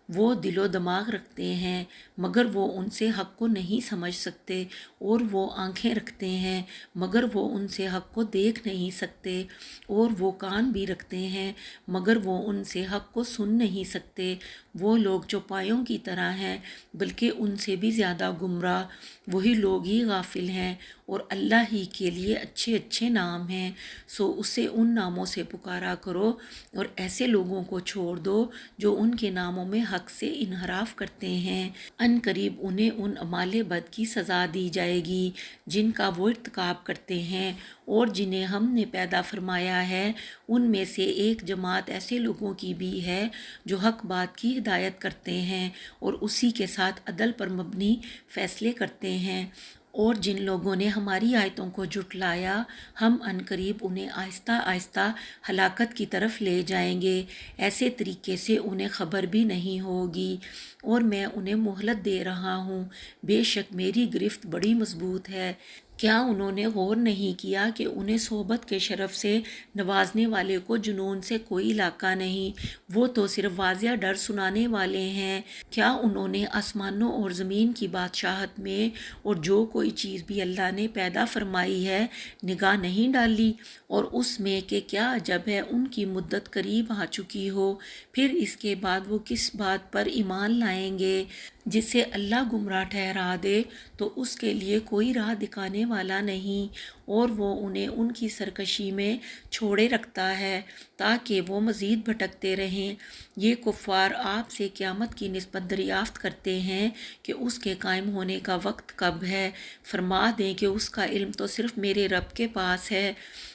وہ دل و دماغ رکھتے ہیں مگر وہ ان سے حق کو نہیں سمجھ سکتے، اور وہ آنکھیں رکھتے ہیں مگر وہ ان سے حق کو دیکھ نہیں سکتے، اور وہ کان بھی رکھتے ہیں مگر وہ ان سے حق کو سن نہیں سکتے۔ وہ لوگ چوپایوں کی طرح ہیں بلکہ ان سے بھی زیادہ گمراہ، وہی لوگ ہی غافل ہیں، اور اللہ ہی کے لیے اچھے اچھے نام ہیں، سو اسے ان ناموں سے پکارا کرو، اور ایسے لوگوں کو چھوڑ دو جو ان کے ناموں میں حق سے انحراف کرتے ہیں۔ ان قریب انہیں ان اعمال بد کی سزا دی جائے گی جن کا وہ ارتکاب کرتے ہیں، اور جنہیں ہم نے پیدا فرمایا ہے ان میں سے ایک جماعت ایسے لوگوں کی بھی ہے جو حق بات کی ہدایت کرتے ہیں اور اسی کے ساتھ عدل پر مبنی فیصلے کرتے ہیں، اور جن لوگوں نے ہماری آیتوں کو جھٹلایا ہم ان قریب انہیں آہستہ آہستہ ہلاکت کی طرف لے جائیں گے، ایسے طریقے سے انہیں خبر بھی نہیں ہوگی، اور میں انہیں مہلت دے رہا ہوں، بے شک میری گرفت بڑی مضبوط ہے۔ کیا انہوں نے غور نہیں کیا کہ انہیں صحبت کے شرف سے نوازنے والے کو جنون سے کوئی علاقہ نہیں، وہ تو صرف واضح ڈر سنانے والے ہیں؟ کیا انہوں نے آسمانوں اور زمین کی بادشاہت میں اور جو کوئی چیز بھی اللہ نے پیدا فرمائی ہے نگاہ نہیں ڈالی، اور اس میں کہ کیا عجب ہے ان کی مدت قریب آ چکی ہو، پھر اس کے بعد وہ کس بات پر ایمان لائیں گے؟ جسے اللہ گمراہ ٹھہرا دے تو اس کے لیے کوئی راہ دکھانے والا نہیں، اور وہ انہیں ان کی سرکشی میں چھوڑے رکھتا ہے تاکہ وہ مزید بھٹکتے رہیں۔ یہ کفار آپ سے قیامت کی نسبت دریافت کرتے ہیں کہ اس کے قائم ہونے کا وقت کب ہے، فرما دیں کہ اس کا علم تو صرف میرے رب کے پاس ہے،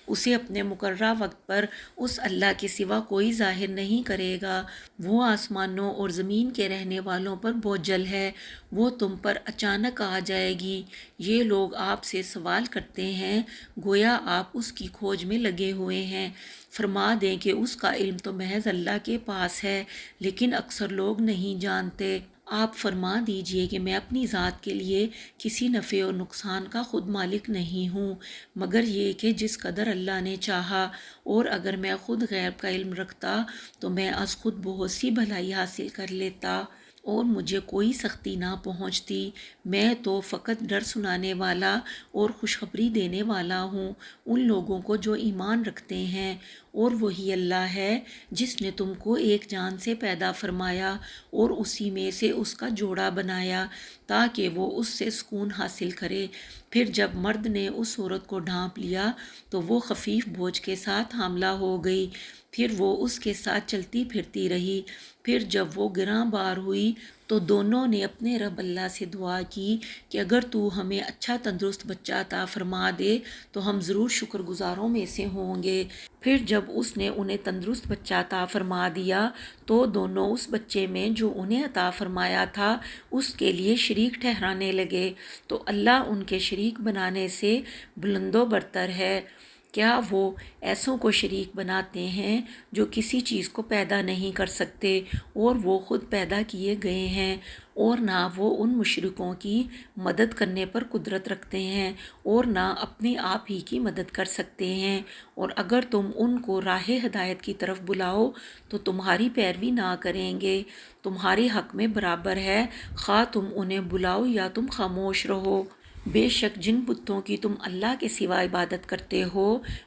اسے اپنے مقررہ وقت پر اس اللہ کے سوا کوئی ظاہر نہیں کرے گا۔ وہ آسمانوں اور زمین کے رہنے والوں پر بوجھل ہے، وہ تم پر اچانک آ جائے گی۔ یہ لوگ آپ سے سوال کرتے ہیں گویا آپ اس کی کھوج میں لگے ہوئے ہیں، فرما دیں کہ اس کا علم تو محض اللہ کے پاس ہے، لیکن اکثر لوگ نہیں جانتے۔ آپ فرما دیجئے کہ میں اپنی ذات کے لیے کسی نفع اور نقصان کا خود مالک نہیں ہوں مگر یہ کہ جس قدر اللہ نے چاہا، اور اگر میں خود غیب کا علم رکھتا تو میں از خود بہت سی بھلائی حاصل کر لیتا اور مجھے کوئی سختی نہ پہنچتی۔ میں تو فقط ڈر سنانے والا اور خوشخبری دینے والا ہوں ان لوگوں کو جو ایمان رکھتے ہیں، اور وہی اللہ ہے جس نے تم کو ایک جان سے پیدا فرمایا اور اسی میں سے اس کا جوڑا بنایا تاکہ وہ اس سے سکون حاصل کرے، پھر جب مرد نے اس عورت کو ڈھانپ لیا تو وہ خفیف بوجھ کے ساتھ حاملہ ہو گئی، پھر وہ اس کے ساتھ چلتی پھرتی رہی، پھر جب وہ گراں بار ہوئی تو دونوں نے اپنے رب اللہ سے دعا کی کہ اگر تو ہمیں اچھا تندرست بچہ عطا فرما دے تو ہم ضرور شکر گزاروں میں سے ہوں گے۔ پھر جب اس نے انہیں تندرست بچہ عطا فرما دیا تو دونوں اس بچے میں جو انہیں عطا فرمایا تھا اس کے لیے شریک ٹھہرانے لگے، تو اللہ ان کے شریک بنانے سے بلند و برتر ہے۔ کیا وہ ایسوں کو شریک بناتے ہیں جو کسی چیز کو پیدا نہیں کر سکتے اور وہ خود پیدا کیے گئے ہیں، اور نہ وہ ان مشرکوں کی مدد کرنے پر قدرت رکھتے ہیں اور نہ اپنے آپ ہی کی مدد کر سکتے ہیں، اور اگر تم ان کو راہ ہدایت کی طرف بلاؤ تو تمہاری پیروی نہ کریں گے، تمہارے حق میں برابر ہے خواہ تم انہیں بلاؤ یا تم خاموش رہو۔ بے شک جن بتوں کی تم اللہ کے سوا عبادت کرتے ہو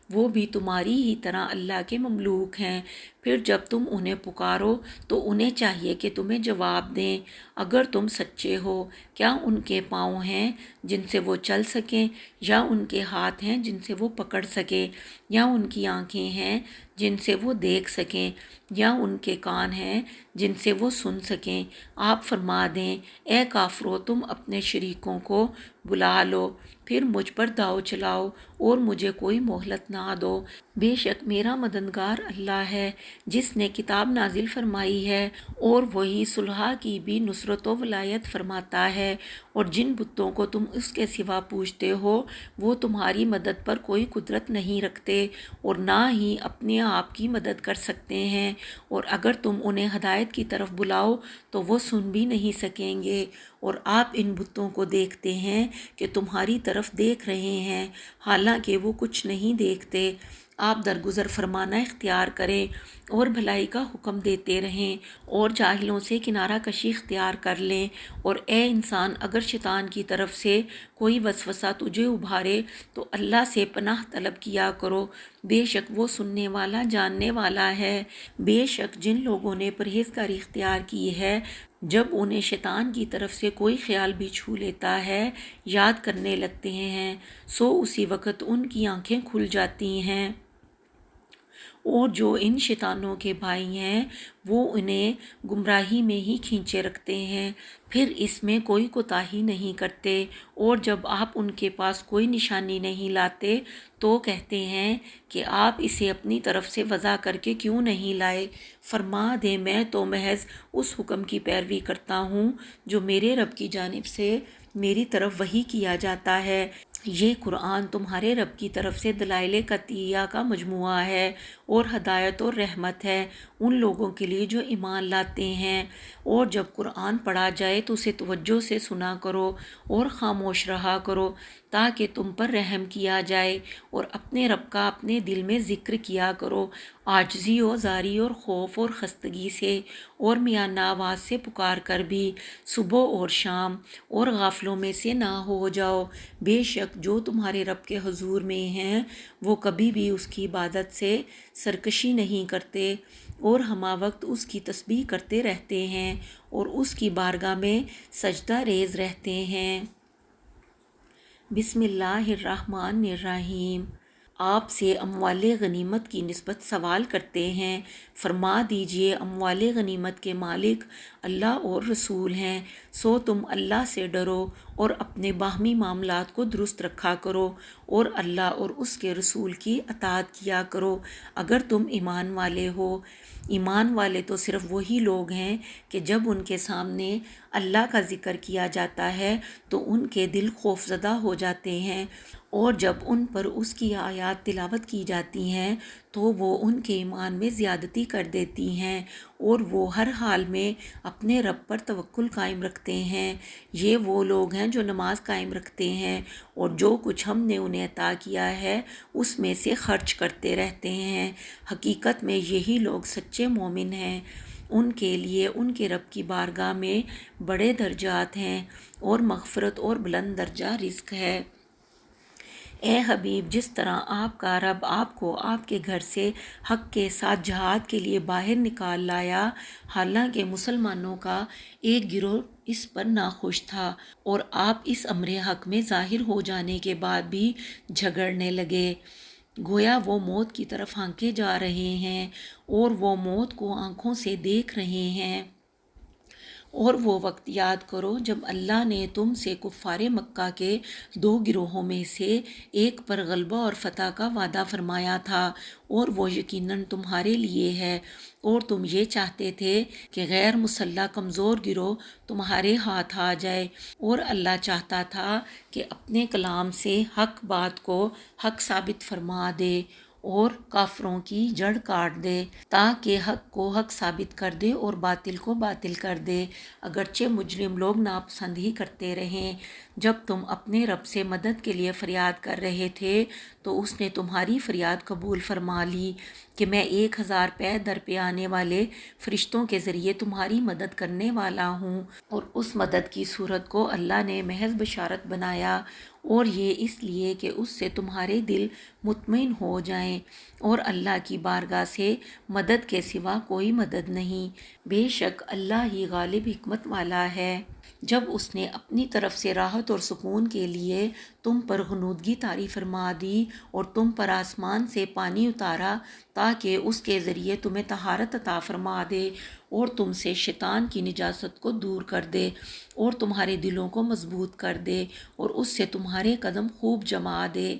وہ بھی تمہاری ہی طرح اللہ کے مملوک ہیں، پھر جب تم انہیں پکارو تو انہیں چاہیے کہ تمہیں جواب دیں اگر تم سچے ہو۔ کیا ان کے پاؤں ہیں جن سے وہ چل سکیں، یا ان کے ہاتھ ہیں جن سے وہ پکڑ سکیں، یا ان کی آنکھیں ہیں جن سے وہ دیکھ سکیں، یا ان کے کان ہیں جن سے وہ سن سکیں؟ آپ فرما دیں اے کافرو تم اپنے شریکوں کو بلا لو، پھر مجھ پر داؤ چلاؤ اور مجھے کوئی مہلت نہ دو۔ بے شک میرا مددگار اللہ ہے جس نے کتاب نازل فرمائی ہے، اور وہی صلح کی بھی نصرت و ولایت فرماتا ہے، اور جن بتوں کو تم اس کے سوا پوجتے ہو وہ تمہاری مدد پر کوئی قدرت نہیں رکھتے اور نہ ہی اپنے آپ کی مدد کر سکتے ہیں، اور اگر تم انہیں ہدایت کی طرف بلاؤ تو وہ سن بھی نہیں سکیں گے، اور آپ ان بتوں کو دیکھتے ہیں کہ تمہاری طرف دیکھ رہے ہیں حالانکہ وہ کچھ نہیں دیکھتے۔ آپ درگزر فرمانا اختیار کریں اور بھلائی کا حکم دیتے رہیں اور جاہلوں سے کنارہ کشی اختیار کر لیں، اور اے انسان اگر شیطان کی طرف سے کوئی وسوسہ تجھے ابھارے تو اللہ سے پناہ طلب کیا کرو، بے شک وہ سننے والا جاننے والا ہے۔ بے شک جن لوگوں نے پرہیزگاری اختیار کی ہے جب انہیں شیطان کی طرف سے کوئی خیال بھی چھو لیتا ہے یاد کرنے لگتے ہیں سو اسی وقت ان کی آنکھیں کھل جاتی ہیں، اور جو ان شیطانوں کے بھائی ہیں وہ انہیں گمراہی میں ہی کھینچے رکھتے ہیں، پھر اس میں کوئی کوتاہی نہیں کرتے، اور جب آپ ان کے پاس کوئی نشانی نہیں لاتے تو کہتے ہیں کہ آپ اسے اپنی طرف سے وضع کر کے کیوں نہیں لائے۔ فرما دیں میں تو محض اس حکم کی پیروی کرتا ہوں جو میرے رب کی جانب سے میری طرف وحی کیا جاتا ہے۔ یہ قرآن تمہارے رب کی طرف سے دلائل قطعیہ کا مجموعہ ہے اور ہدایت اور رحمت ہے ان لوگوں کے لیے جو ایمان لاتے ہیں، اور جب قرآن پڑھا جائے تو اسے توجہ سے سنا کرو اور خاموش رہا کرو تاکہ تم پر رحم کیا جائے، اور اپنے رب کا اپنے دل میں ذکر کیا کرو عاجزی و زاری اور خوف اور خستگی سے اور میانہ آواز سے پکار کر بھی، صبح اور شام، اور غافلوں میں سے نہ ہو جاؤ۔ بے شک جو تمہارے رب کے حضور میں ہیں وہ کبھی بھی اس کی عبادت سے سرکشی نہیں کرتے اور ہمہ وقت اس کی تسبیح کرتے رہتے ہیں اور اس کی بارگاہ میں سجدہ ریز رہتے ہیں۔ بسم اللہ الرحمن الرحیم۔ آپ سے اموال غنیمت کی نسبت سوال کرتے ہیں، فرما دیجئے اموال غنیمت کے مالک اللہ اور رسول ہیں، سو تم اللہ سے ڈرو اور اپنے باہمی معاملات کو درست رکھا کرو اور اللہ اور اس کے رسول کی اطاعت کیا کرو اگر تم ایمان والے ہو۔ ایمان والے تو صرف وہی لوگ ہیں کہ جب ان کے سامنے اللہ کا ذکر کیا جاتا ہے تو ان کے دل خوف زدہ ہو جاتے ہیں، اور جب ان پر اس کی آیات تلاوت کی جاتی ہیں تو وہ ان کے ایمان میں زیادتی کر دیتی ہیں، اور وہ ہر حال میں اپنے رب پر توکل قائم رکھتے ہیں۔ یہ وہ لوگ ہیں جو نماز قائم رکھتے ہیں اور جو کچھ ہم نے انہیں عطا کیا ہے اس میں سے خرچ کرتے رہتے ہیں، حقیقت میں یہی لوگ سچے مومن ہیں۔ ان کے لیے ان کے رب کی بارگاہ میں بڑے درجات ہیں اور مغفرت اور بلند درجہ رزق ہے۔ اے حبیب جس طرح آپ کا رب آپ کو آپ کے گھر سے حق کے ساتھ جہاد کے لیے باہر نکال لایا، حالانکہ مسلمانوں کا ایک گروہ اس پر ناخوش تھا اور آپ اس امر حق میں ظاہر ہو جانے کے بعد بھی جھگڑنے لگے، گویا وہ موت کی طرف ہانکے جا رہے ہیں اور وہ موت کو آنکھوں سے دیکھ رہے ہیں، اور وہ وقت یاد کرو جب اللہ نے تم سے کفار مکہ کے 2 گروہوں میں سے ایک پر غلبہ اور فتح کا وعدہ فرمایا تھا، اور وہ یقیناً تمہارے لیے ہے، اور تم یہ چاہتے تھے کہ غیر مسلح کمزور گروہ تمہارے ہاتھ آ جائے، اور اللہ چاہتا تھا کہ اپنے کلام سے حق بات کو حق ثابت فرما دے اور کافروں کی جڑ کاٹ دے، تاکہ حق کو حق ثابت کر دے اور باطل کو باطل کر دے، اگرچہ مجرم لوگ ناپسند ہی کرتے رہیں۔ جب تم اپنے رب سے مدد کے لیے فریاد کر رہے تھے تو اس نے تمہاری فریاد قبول فرما لی کہ میں 1000 پے در پہ آنے والے فرشتوں کے ذریعے تمہاری مدد کرنے والا ہوں، اور اس مدد کی صورت کو اللہ نے محض بشارت بنایا، اور یہ اس لیے کہ اس سے تمہارے دل مطمئن ہو جائیں، اور اللہ کی بارگاہ سے مدد کے سوا کوئی مدد نہیں، بے شک اللہ ہی غالب حکمت والا ہے۔ جب اس نے اپنی طرف سے راحت اور سکون کے لیے تم پر غنودگی طاری فرما دی اور تم پر آسمان سے پانی اتارا تاکہ اس کے ذریعے تمہیں طہارت عطا فرما دے اور تم سے شیطان کی نجاست کو دور کر دے اور تمہارے دلوں کو مضبوط کر دے اور اس سے تمہارے قدم خوب جما دے،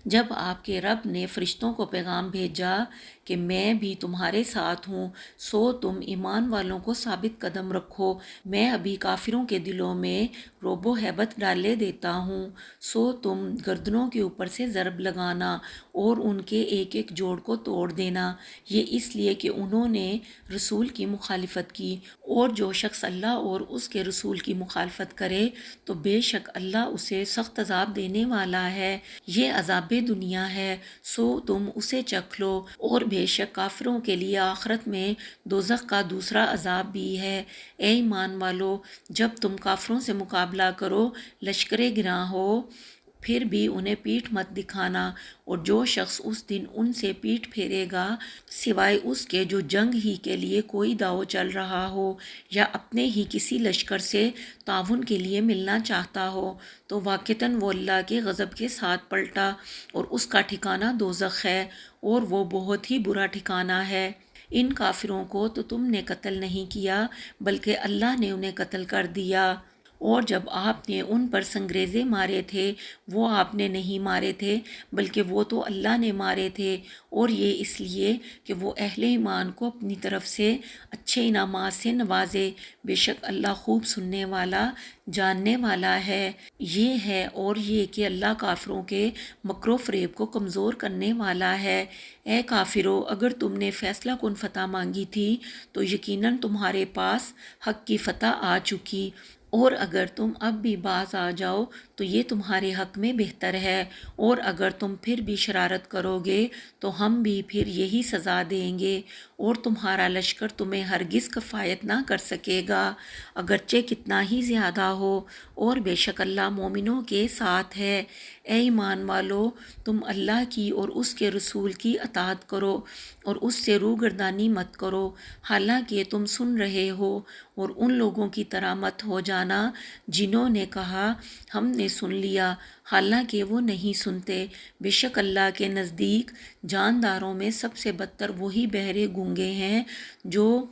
جب آپ کے رب نے فرشتوں کو پیغام بھیجا کہ میں بھی تمہارے ساتھ ہوں، سو تم ایمان والوں کو ثابت قدم رکھو، میں ابھی کافروں کے دلوں میں رعب و ہیبت ڈالے دیتا ہوں، سو تم گردنوں کے اوپر سے ضرب لگانا اور ان کے ایک ایک جوڑ کو توڑ دینا، یہ اس لیے کہ انہوں نے رسول کی مخالفت کی، اور جو شخص اللہ اور اس کے رسول کی مخالفت کرے تو بے شک اللہ اسے سخت عذاب دینے والا ہے، یہ عذاب دنیا ہے، سو تم اسے چکھ لو، اور بے شک کافروں کے لیے آخرت میں دوزخ کا دوسرا عذاب بھی ہے۔ اے ایمان والو، جب تم کافروں سے مقابلہ کرو لشکر گراں ہو، پھر بھی انہیں پیٹھ مت دکھانا، اور جو شخص اس دن ان سے پیٹھ پھیرے گا سوائے اس کے جو جنگ ہی کے لیے کوئی داؤ چل رہا ہو یا اپنے ہی کسی لشکر سے تعاون کے لیے ملنا چاہتا ہو، تو واقعتاً وہ اللہ کے غضب کے ساتھ پلٹا اور اس کا ٹھکانہ دوزخ ہے، اور وہ بہت ہی برا ٹھکانہ ہے۔ ان کافروں کو تو تم نے قتل نہیں کیا بلکہ اللہ نے انہیں قتل کر دیا، اور جب آپ نے ان پر سنگریزے مارے تھے وہ آپ نے نہیں مارے تھے بلکہ وہ تو اللہ نے مارے تھے، اور یہ اس لیے کہ وہ اہل ایمان کو اپنی طرف سے اچھے انعامات سے نوازے، بے شک اللہ خوب سننے والا جاننے والا ہے۔ یہ ہے اور یہ کہ اللہ کافروں کے مکر و فریب کو کمزور کرنے والا ہے۔ اے کافرو، اگر تم نے فیصلہ کن فتح مانگی تھی تو یقیناً تمہارے پاس حق کی فتح آ چکی، اور اگر تم اب بھی باز آ جاؤ تو یہ تمہارے حق میں بہتر ہے، اور اگر تم پھر بھی شرارت کرو گے تو ہم بھی پھر یہی سزا دیں گے، اور تمہارا لشکر تمہیں ہرگز کفایت نہ کر سکے گا اگرچہ کتنا ہی زیادہ ہو، اور بے شک اللہ مومنوں کے ساتھ ہے۔ اے ایمان والو، تم اللہ کی اور اس کے رسول کی اطاعت کرو اور اس سے روگردانی مت کرو، حالانکہ تم سن رہے ہو، اور ان لوگوں کی طرح مت ہو جانا جنہوں نے کہا ہم نے سن لیا حالانکہ وہ نہیں سنتے، بے شک اللہ کے نزدیک جانداروں میں سب سے بدتر وہی بہرے گونگے ہیں جو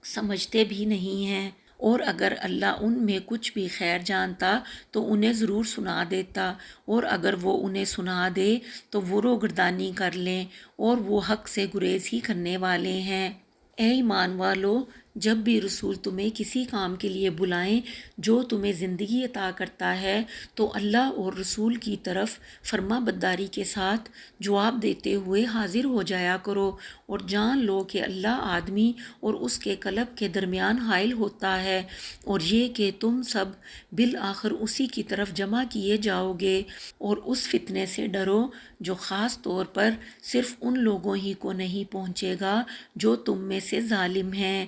سمجھتے بھی نہیں ہیں، اور اگر اللہ ان میں کچھ بھی خیر جانتا تو انہیں ضرور سنا دیتا، اور اگر وہ انہیں سنا دے تو وہ روگردانی کر لیں، اور وہ حق سے گریز ہی کرنے والے ہیں۔ اے ایمان والو، جب بھی رسول تمہیں کسی کام کے لیے بلائیں جو تمہیں زندگی عطا کرتا ہے تو اللہ اور رسول کی طرف فرما برداری کے ساتھ جواب دیتے ہوئے حاضر ہو جایا کرو، اور جان لو کہ اللہ آدمی اور اس کے قلب کے درمیان حائل ہوتا ہے، اور یہ کہ تم سب بالآخر اسی کی طرف جمع کیے جاؤ گے، اور اس فتنے سے ڈرو جو خاص طور پر صرف ان لوگوں ہی کو نہیں پہنچے گا جو تم میں سے ظالم ہیں،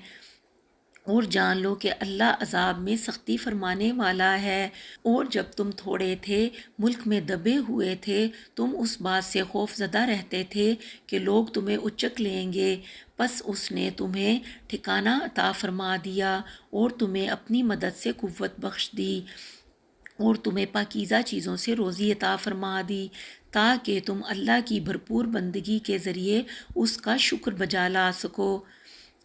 اور جان لو کہ اللہ عذاب میں سختی فرمانے والا ہے۔ اور جب تم تھوڑے تھے ملک میں دبے ہوئے تھے تم اس بات سے خوف زدہ رہتے تھے کہ لوگ تمہیں اچک لیں گے، پس اس نے تمہیں ٹھکانہ عطا فرما دیا اور تمہیں اپنی مدد سے قوت بخش دی، اور تمہیں پاکیزہ چیزوں سے روزی عطا فرما دی تاکہ تم اللہ کی بھرپور بندگی کے ذریعے اس کا شکر بجا لا سکو۔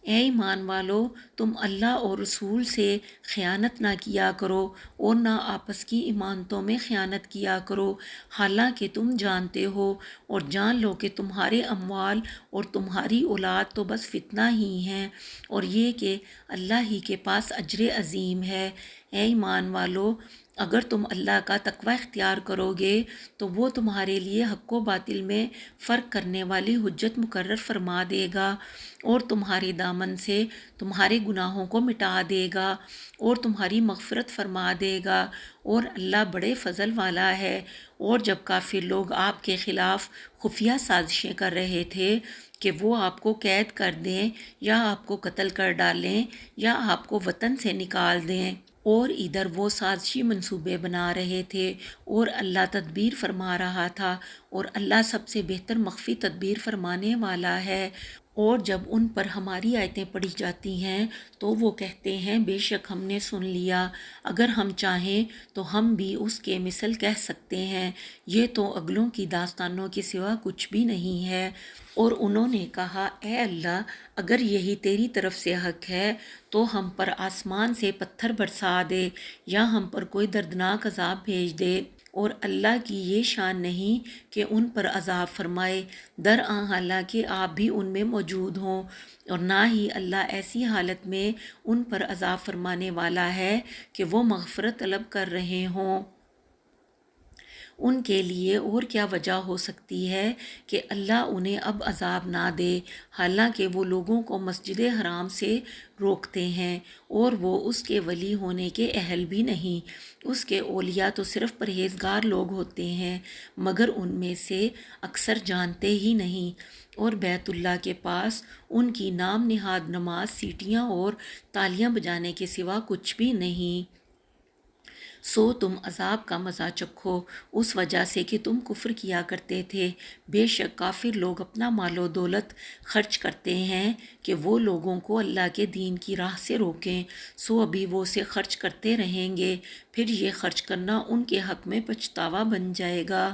اے ایمان والو، تم اللہ اور رسول سے خیانت نہ کیا کرو اور نہ آپس کی امانتوں میں خیانت کیا کرو، حالانکہ تم جانتے ہو اور جان لو کہ تمہارے اموال اور تمہاری اولاد تو بس فتنہ ہی ہیں، اور یہ کہ اللہ ہی کے پاس اجر عظیم ہے۔ اے ایمان والو، اگر تم اللہ کا تقوی اختیار کرو گے تو وہ تمہارے لیے حق و باطل میں فرق کرنے والی حجت مقرر فرما دے گا اور تمہارے دامن سے تمہارے گناہوں کو مٹا دے گا اور تمہاری مغفرت فرما دے گا، اور اللہ بڑے فضل والا ہے۔ اور جب کافر لوگ آپ کے خلاف خفیہ سازشیں کر رہے تھے کہ وہ آپ کو قید کر دیں یا آپ کو قتل کر ڈالیں یا آپ کو وطن سے نکال دیں، اور ادھر وہ سازشی منصوبے بنا رہے تھے اور اللہ تدبیر فرما رہا تھا، اور اللہ سب سے بہتر مخفی تدبیر فرمانے والا ہے۔ اور جب ان پر ہماری آیتیں پڑھی جاتی ہیں تو وہ کہتے ہیں بے شک ہم نے سن لیا، اگر ہم چاہیں تو ہم بھی اس کے مثل کہہ سکتے ہیں، یہ تو اگلوں کی داستانوں کے سوا کچھ بھی نہیں ہے۔ اور انہوں نے کہا اے اللہ، اگر یہی تیری طرف سے حق ہے تو ہم پر آسمان سے پتھر برسا دے یا ہم پر کوئی دردناک عذاب بھیج دے، اور اللہ کی یہ شان نہیں کہ ان پر عذاب فرمائے درآں حالانکہ آپ بھی ان میں موجود ہوں، اور نہ ہی اللہ ایسی حالت میں ان پر عذاب فرمانے والا ہے کہ وہ مغفرت طلب کر رہے ہوں۔ ان کے لیے اور کیا وجہ ہو سکتی ہے کہ اللہ انہیں اب عذاب نہ دے، حالانکہ وہ لوگوں کو مسجد حرام سے روکتے ہیں اور وہ اس کے ولی ہونے کے اہل بھی نہیں۔ اس کے اولیاء تو صرف پرہیزگار لوگ ہوتے ہیں، مگر ان میں سے اکثر جانتے ہی نہیں، اور بیت اللہ کے پاس ان کی نام نہاد نماز سیٹیاں اور تالیاں بجانے کے سوا کچھ بھی نہیں۔ سو تم عذاب کا مزہ چکھو اس وجہ سے کہ تم کفر کیا کرتے تھے۔ بے شک کافر لوگ اپنا مال و دولت خرچ کرتے ہیں کہ وہ لوگوں کو اللہ کے دین کی راہ سے روکیں، سو ابھی وہ اسے خرچ کرتے رہیں گے، پھر یہ خرچ کرنا ان کے حق میں پچھتاوا بن جائے گا،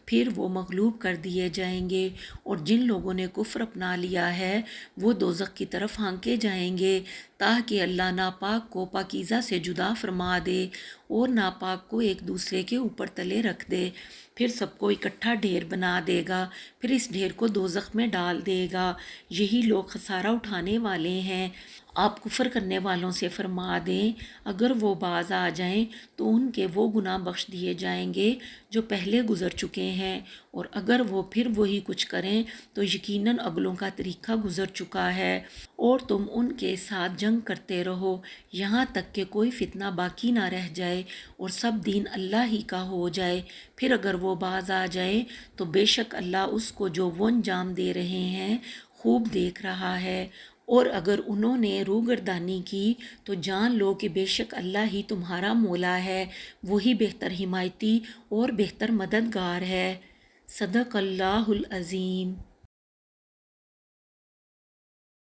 پھر وہ مغلوب کر دیے جائیں گے، اور جن لوگوں نے کفر اپنا لیا ہے وہ دوزخ کی طرف ہانکے جائیں گے تاکہ اللہ ناپاک کو پاکیزہ سے جدا فرما دے اور ناپاک کو ایک دوسرے کے اوپر تلے رکھ دے، پھر سب کو اکٹھا ڈھیر بنا دے گا، پھر اس ڈھیر کو دوزخ میں ڈال دے گا، یہی لوگ خسارہ اٹھانے والے ہیں۔ آپ کفر کرنے والوں سے فرما دیں اگر وہ باز آ جائیں تو ان کے وہ گناہ بخش دیے جائیں گے جو پہلے گزر چکے ہیں، اور اگر وہ پھر وہی کچھ کریں تو یقیناً اگلوں کا طریقہ گزر چکا ہے، اور تم ان کے ساتھ جنگ کرتے رہو یہاں تک کہ کوئی فتنہ باقی نہ رہ جائے اور سب دین اللہ ہی کا ہو جائے، پھر اگر وہ باز آ جائیں تو بے شک اللہ اس کو جو وہ انجام دے رہے ہیں خوب دیکھ رہا ہے، اور اگر انہوں نے روگردانی کی تو جان لو کہ بے شک اللہ ہی تمہارا مولا ہے، وہی بہتر حمایتی اور بہتر مددگار ہے۔ صدق اللہ العظیم۔